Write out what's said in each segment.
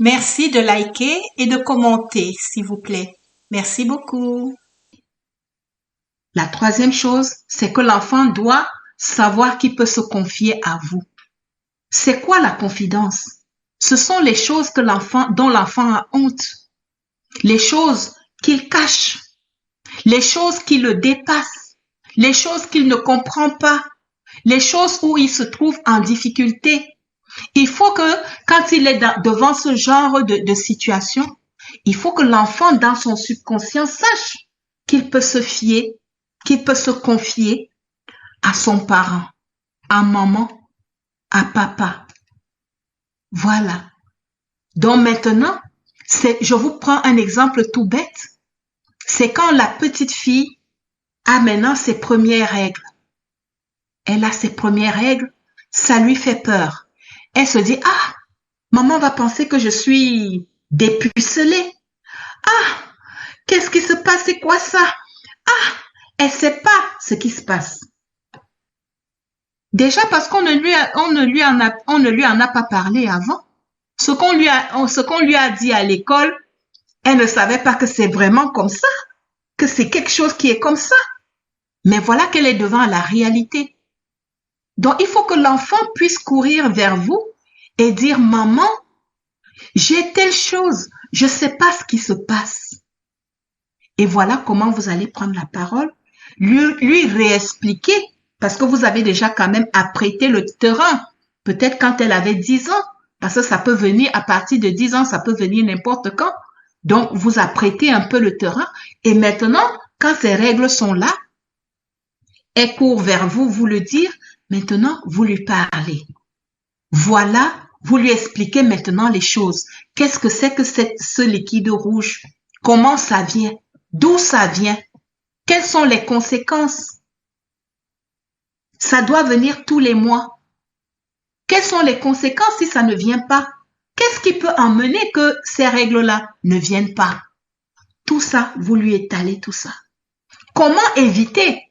Merci de liker et de commenter, s'il vous plaît. Merci beaucoup. La troisième chose, c'est que l'enfant doit savoir qu'il peut se confier à vous. C'est quoi la confidence? Ce sont les choses dont l'enfant a honte, les choses qu'il cache, les choses qui le dépassent, les choses qu'il ne comprend pas, les choses où il se trouve en difficulté. Il faut que, quand il est devant ce genre de situation, il faut que l'enfant, dans son subconscient, sache qu'il peut se fier, qu'il peut se confier à son parent, à maman, à papa. Voilà. Donc maintenant, je vous prends un exemple tout bête. C'est quand la petite fille a maintenant ses premières règles. Elle a ses premières règles, ça lui fait peur. Elle se dit, ah, maman va penser que je suis dépucelée. Ah, qu'est-ce qui se passe? C'est quoi ça? Ah, elle sait pas ce qui se passe. Déjà parce qu'on ne lui en a pas parlé avant. Ce qu'on lui a dit à l'école, elle ne savait pas que c'est vraiment comme ça, que c'est quelque chose qui est comme ça. Mais voilà qu'elle est devant la réalité. Donc, il faut que l'enfant puisse courir vers vous et dire, maman, j'ai telle chose, je ne sais pas ce qui se passe. Et voilà comment vous allez prendre la parole, lui réexpliquer, parce que vous avez déjà quand même apprêté le terrain, peut-être quand elle avait 10 ans, parce que ça peut venir à partir de 10 ans, ça peut venir n'importe quand. Donc, vous apprêtez un peu le terrain, et maintenant, quand ces règles sont là, elle court vers vous, vous le dire, maintenant, vous lui parlez. Voilà, vous lui expliquez maintenant les choses. Qu'est-ce que c'est que ce liquide rouge? Comment ça vient? D'où ça vient? Quelles sont les conséquences? Ça doit venir tous les mois. Quelles sont les conséquences si ça ne vient pas? Qu'est-ce qui peut emmener que ces règles-là ne viennent pas? Tout ça, vous lui étalez tout ça. Comment éviter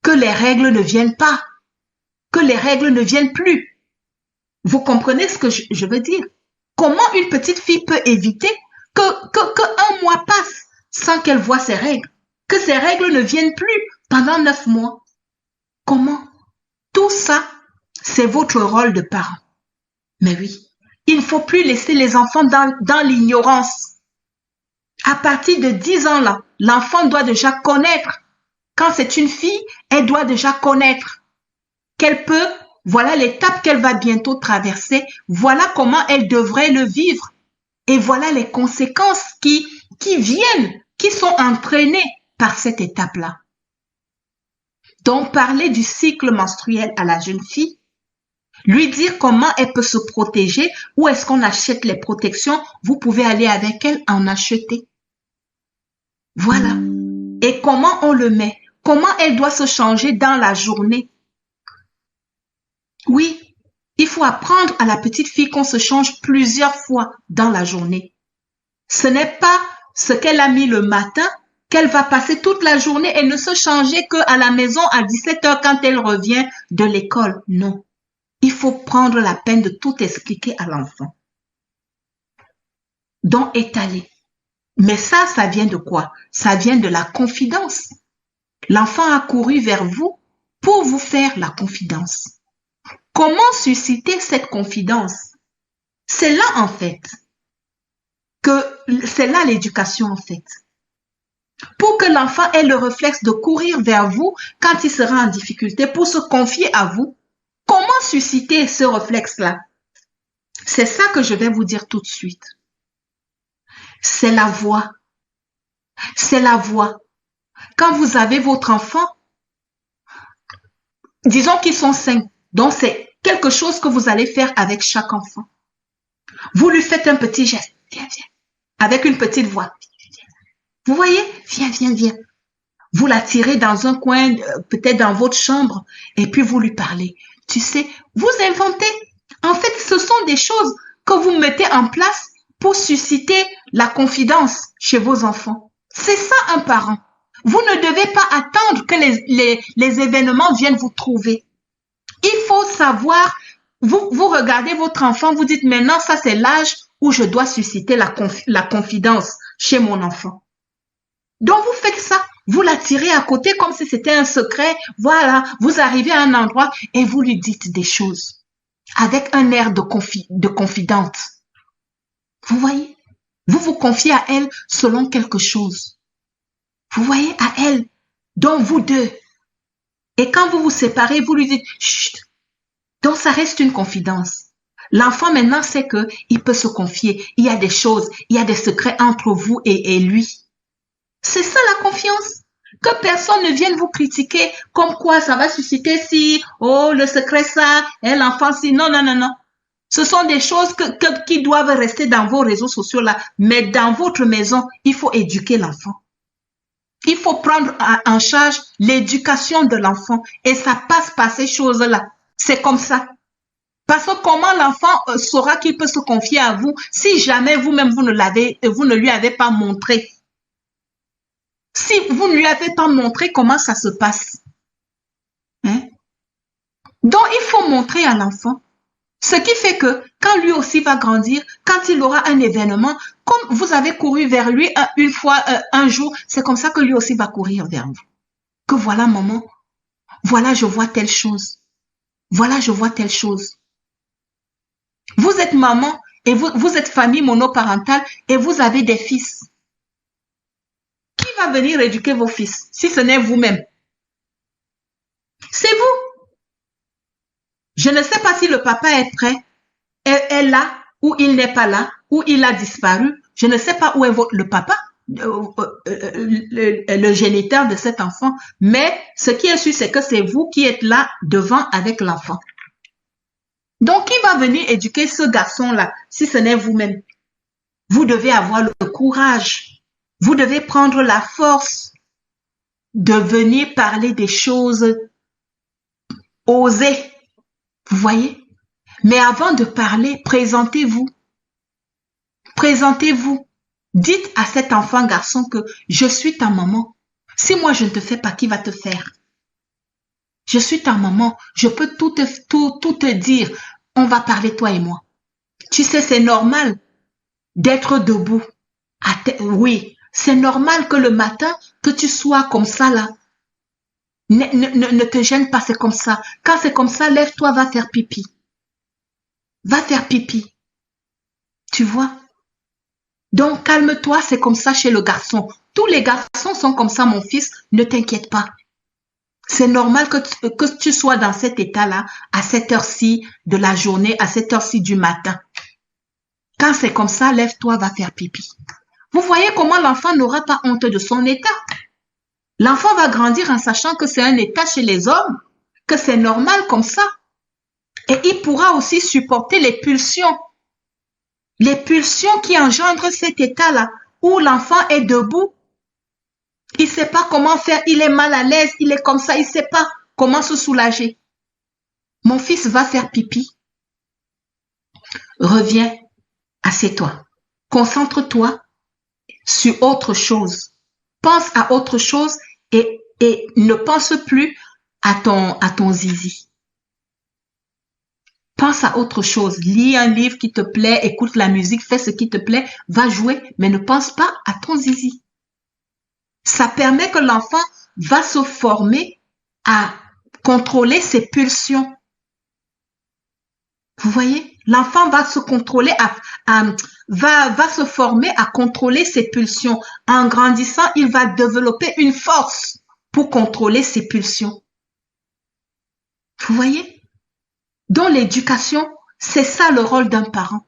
que les règles ne viennent pas? Que les règles ne viennent plus? Vous comprenez ce que je veux dire? Comment une petite fille peut éviter que un mois passe sans qu'elle voie ses règles? Que ces règles ne viennent plus pendant 9 mois? Comment? Tout ça, c'est votre rôle de parent. Mais oui, il ne faut plus laisser les enfants dans l'ignorance. À partir de 10 ans là, l'enfant doit déjà connaître. Quand c'est une fille, elle doit déjà connaître qu'elle peut, voilà l'étape qu'elle va bientôt traverser, voilà comment elle devrait le vivre. Et voilà les conséquences qui viennent, qui sont entraînées par cette étape-là. Donc, parler du cycle menstruel à la jeune fille, lui dire comment elle peut se protéger, où est-ce qu'on achète les protections, vous pouvez aller avec elle en acheter. Voilà. Et comment on le met, comment elle doit se changer dans la journée. Oui, il faut apprendre à la petite fille qu'on se change plusieurs fois dans la journée. Ce n'est pas ce qu'elle a mis le matin qu'elle va passer toute la journée et ne se changer qu'à la maison à 17 heures quand elle revient de l'école. Non. Il faut prendre la peine de tout expliquer à l'enfant. Donc, étaler. Mais ça vient de quoi? Ça vient de la confidence. L'enfant a couru vers vous pour vous faire la confidence. Comment susciter cette confidence? C'est là, en fait, c'est là l'éducation, en fait. Pour que l'enfant ait le réflexe de courir vers vous quand il sera en difficulté, pour se confier à vous, comment susciter ce réflexe-là? C'est ça que je vais vous dire tout de suite. C'est la voix. C'est la voix. Quand vous avez votre enfant, disons qu'ils sont 5, donc c'est quelque chose que vous allez faire avec chaque enfant. Vous lui faites un petit geste, viens, viens, avec une petite voix. Vous voyez, viens, viens, viens. Vous la tirez dans un coin, peut-être dans votre chambre, et puis vous lui parlez. Tu sais, vous inventez. En fait, ce sont des choses que vous mettez en place pour susciter la confidence chez vos enfants. C'est ça un parent. Vous ne devez pas attendre que les événements viennent vous trouver. Il faut savoir, vous regardez votre enfant, vous dites maintenant, ça c'est l'âge où je dois susciter la confidence chez mon enfant. Donc, vous faites ça. Vous la tirez à côté comme si c'était un secret. Voilà, vous arrivez à un endroit et vous lui dites des choses avec un air de confidente. Vous voyez? Vous vous confiez à elle selon quelque chose. Vous voyez, à elle, donc vous deux. Et quand vous vous séparez, vous lui dites, chut. Donc, ça reste une confidence. L'enfant maintenant sait qu'il peut se confier. Il y a des choses, il y a des secrets entre vous et lui. C'est ça la confiance. Que personne ne vienne vous critiquer comme quoi ça va susciter si, oh, le secret ça, et l'enfant si. Non, non, non, non. Ce sont des choses qui doivent rester dans vos réseaux sociaux là. Mais dans votre maison, il faut éduquer l'enfant. Il faut prendre en charge l'éducation de l'enfant. Et ça passe par ces choses-là. C'est comme ça. Parce que comment l'enfant saura qu'il peut se confier à vous si jamais vous-même vous ne lui avez pas montré. Si vous ne lui avez pas montré comment ça se passe. Hein? Donc, il faut montrer à l'enfant. Ce qui fait que quand lui aussi va grandir, quand il aura un événement, comme vous avez couru vers lui une fois, un jour, c'est comme ça que lui aussi va courir vers vous. Que voilà, maman, voilà, je vois telle chose. Voilà, je vois telle chose. Vous êtes maman et vous êtes famille monoparentale et vous avez des fils. Qui va venir éduquer vos fils si ce n'est vous-même? C'est vous. Je ne sais pas si le papa est prêt, est là ou il n'est pas là, ou il a disparu. Je ne sais pas où est le papa, le géniteur de cet enfant. Mais ce qui est sûr, c'est que c'est vous qui êtes là devant avec l'enfant. Donc, qui va venir éduquer ce garçon-là si ce n'est vous-même? Vous devez avoir le courage. Vous devez prendre la force de venir parler des choses osées. Vous voyez? Mais avant de parler, présentez-vous. Présentez-vous. Dites à cet enfant garçon que je suis ta maman. Si moi je ne te fais pas, qui va te faire? Je suis ta maman. Je peux tout te dire. On va parler toi et moi. Tu sais, c'est normal d'être debout. Oui, c'est normal que le matin, que tu sois comme ça là. Ne te gêne pas, c'est comme ça. Quand c'est comme ça, lève-toi, va faire pipi. Va faire pipi. Tu vois? Donc, calme-toi, c'est comme ça chez le garçon. Tous les garçons sont comme ça, mon fils, ne t'inquiète pas. C'est normal que tu sois dans cet état-là, à cette heure-ci de la journée, à cette heure-ci du matin. Quand c'est comme ça, lève-toi, va faire pipi. Vous voyez comment l'enfant n'aura pas honte de son état. L'enfant va grandir en sachant que c'est un état chez les hommes, que c'est normal comme ça. Et il pourra aussi supporter les pulsions qui engendrent cet état-là, où l'enfant est debout. Il ne sait pas comment faire, il est mal à l'aise, il est comme ça, il ne sait pas comment se soulager. Mon fils va faire pipi. Reviens, assieds-toi. Concentre-toi sur autre chose. Pense à autre chose et ne pense plus à ton zizi. Pense à autre chose. Lis un livre qui te plaît, écoute la musique, fais ce qui te plaît, va jouer, mais ne pense pas à ton zizi. Ça permet que l'enfant va se former à contrôler ses pulsions. Vous voyez? L'enfant va se contrôler, va se former à contrôler ses pulsions. En grandissant, il va développer une force pour contrôler ses pulsions. Vous voyez? Dans l'éducation, c'est ça le rôle d'un parent.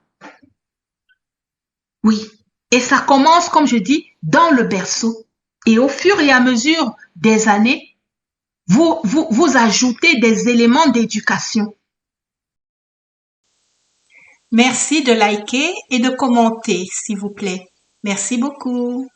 Oui. Et ça commence, comme je dis, dans le berceau. Et au fur et à mesure des années, vous ajoutez des éléments d'éducation. Merci de liker et de commenter, s'il vous plaît. Merci beaucoup.